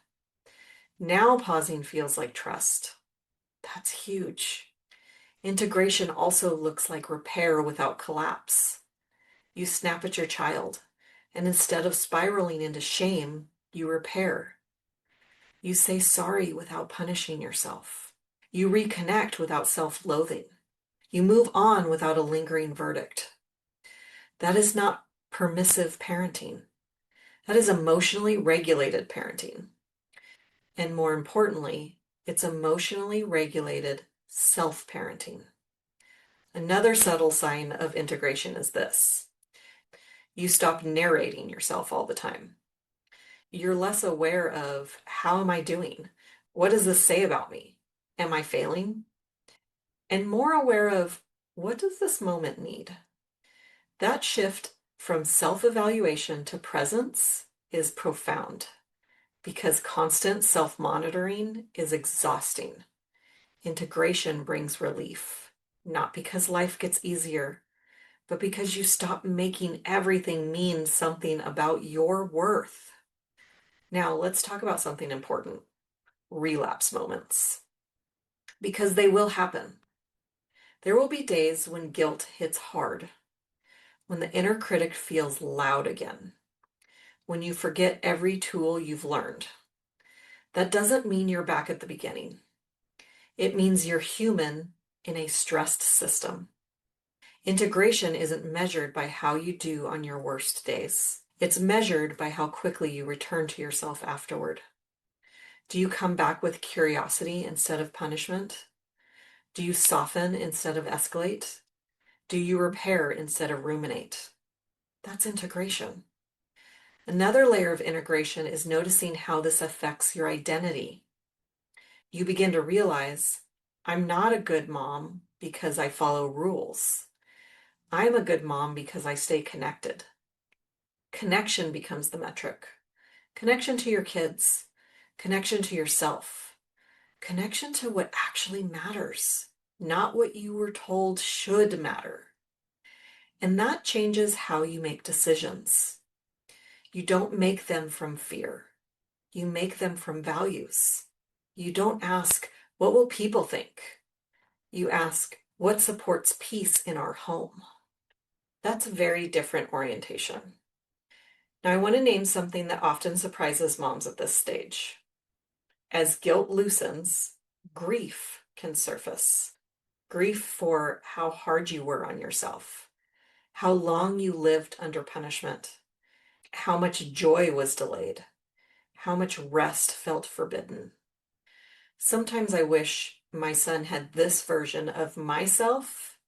Now pausing feels like trust. That's huge. Integration also looks like repair without collapse. You snap at your child, and instead of spiraling into shame, you repair. You say sorry without punishing yourself. You reconnect without self-loathing. You move on without a lingering verdict. That is not permissive parenting. That is emotionally regulated parenting. And more importantly, it's emotionally regulated self-parenting. Another subtle sign of integration is this. You stop narrating yourself all the time. You're less aware of, how am I doing? What does this say about me? Am I failing? And more aware of, what does this moment need? That shift from self-evaluation to presence is profound because constant self-monitoring is exhausting. Integration brings relief, not because life gets easier, but because you stop making everything mean something about your worth. Now, let's talk about something important, relapse moments, because they will happen. There will be days when guilt hits hard, when the inner critic feels loud again, when you forget every tool you've learned. That doesn't mean you're back at the beginning. It means you're human in a stressed system. Integration isn't measured by how you do on your worst days. It's measured by how quickly you return to yourself afterward. Do you come back with curiosity instead of punishment? Do you soften instead of escalate? Do you repair instead of ruminate? That's integration. Another layer of integration is noticing how this affects your identity. You begin to realize, I'm not a good mom because I follow rules. I'm a good mom because I stay connected. Connection becomes the metric. Connection to your kids, connection to yourself, connection to what actually matters, not what you were told should matter. And that changes how you make decisions. You don't make them from fear. You make them from values. You don't ask, what will people think? You ask, what supports peace in our home? That's a very different orientation. Now, I want to name something that often surprises moms at this stage. As guilt loosens, grief can surface. Grief for how hard you were on yourself, how long you lived under punishment, how much joy was delayed, how much rest felt forbidden. Sometimes I wish my son had this version of myself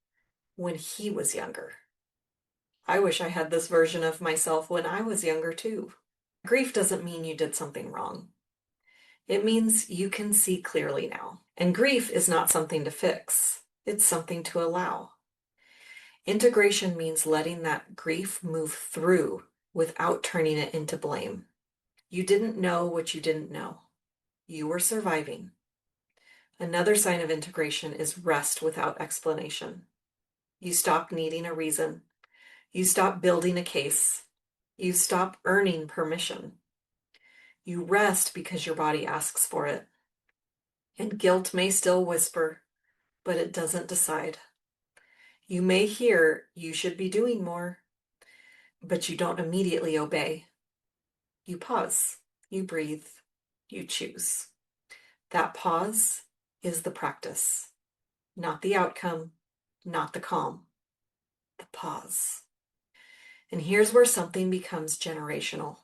when he was younger. I wish I had this version of myself when I was younger too. Grief doesn't mean you did something wrong. It means you can see clearly now. And grief is not something to fix. It's something to allow. Integration means letting that grief move through without turning it into blame. You didn't know what you didn't know. You were surviving. Another sign of integration is rest without explanation. You stop needing a reason. You stop building a case. You stop earning permission. You rest because your body asks for it. And guilt may still whisper, but it doesn't decide. You may hear you should be doing more, but you don't immediately obey. You pause, you breathe, you choose. That pause is the practice, not the outcome, not the calm, the pause. And here's where something becomes generational.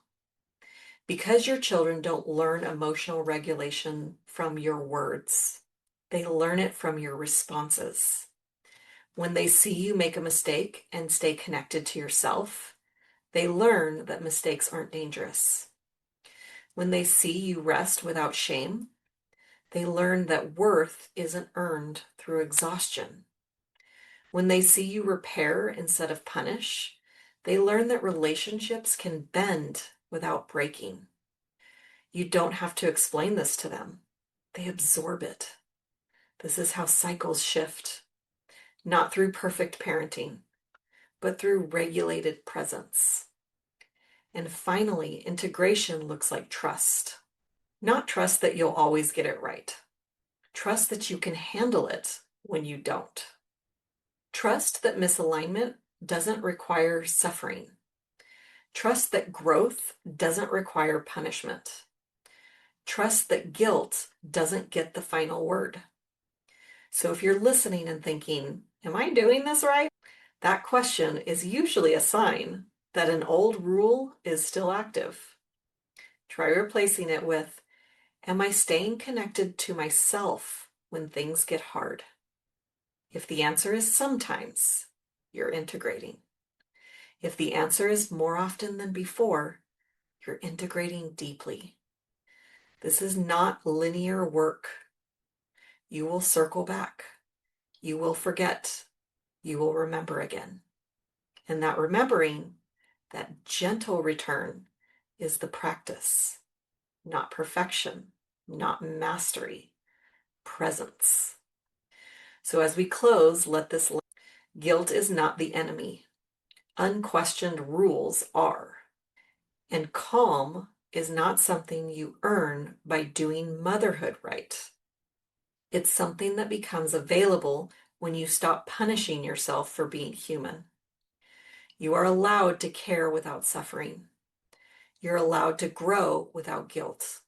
Because your children don't learn emotional regulation from your words, they learn it from your responses. When they see you make a mistake and stay connected to yourself, they learn that mistakes aren't dangerous. When they see you rest without shame, they learn that worth isn't earned through exhaustion. When they see you repair instead of punish, they learn that relationships can bend without breaking. You don't have to explain this to them. They absorb it. This is how cycles shift, not through perfect parenting, but through regulated presence. And finally, integration looks like trust. Not trust that you'll always get it right. Trust that you can handle it when you don't. Trust that misalignment doesn't require suffering. Trust that growth doesn't require punishment. Trust that guilt doesn't get the final word. So if you're listening and thinking, am I doing this right? That question is usually a sign that an old rule is still active. Try replacing it with, am I staying connected to myself when things get hard? If the answer is sometimes, you're integrating. If the answer is more often than before, you're integrating deeply. This is not linear work. You will circle back. You will forget. You will remember again. And that remembering, that gentle return, is the practice, not perfection, not mastery, presence. So as we close, let this guilt is not the enemy. Unquestioned rules are. And calm is not something you earn by doing motherhood right. It's something that becomes available when you stop punishing yourself for being human. You are allowed to care without suffering. You're allowed to grow without guilt.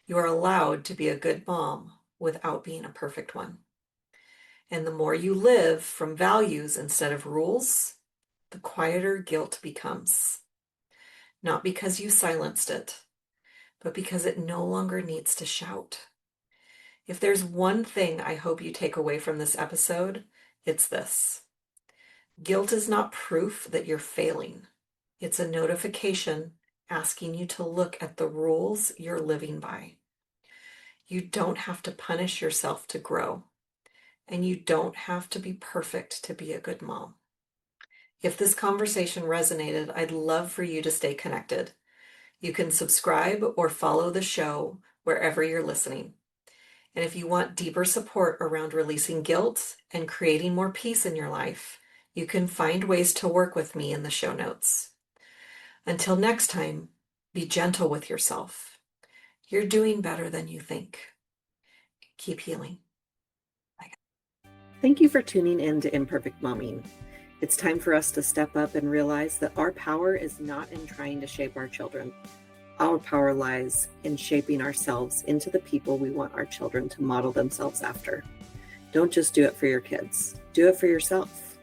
You are allowed to be a good mom without being a perfect one. And the more you live from values instead of rules, the quieter guilt becomes. Not because you silenced it, but because it no longer needs to shout. If there's one thing I hope you take away from this episode, it's this. Guilt is not proof that you're failing. It's a notification asking you to look at the rules you're living by. You don't have to punish yourself to grow, and you don't have to be perfect to be a good mom. If this conversation resonated, I'd love for you to stay connected. You can subscribe or follow the show wherever you're listening. And if you want deeper support around releasing guilt and creating more peace in your life, you can find ways to work with me in the show notes. Until next time, be gentle with yourself. You're doing better than you think. Keep healing. Thank you for tuning in to Imperfect Momming. It's time for us to step up and realize that our power is not in trying to shape our children. Our power lies in shaping ourselves into the people we want our children to model themselves after. Don't just do it for your kids. Do it for yourself.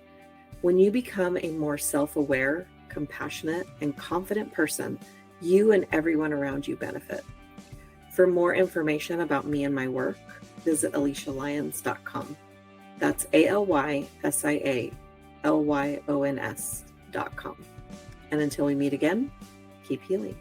When you become a more self-aware, compassionate, and confident person, you and everyone around you benefit. For more information about me and my work, visit AlysiaLyons.com. That's ALYSIALYONS.com. And until we meet again, keep healing.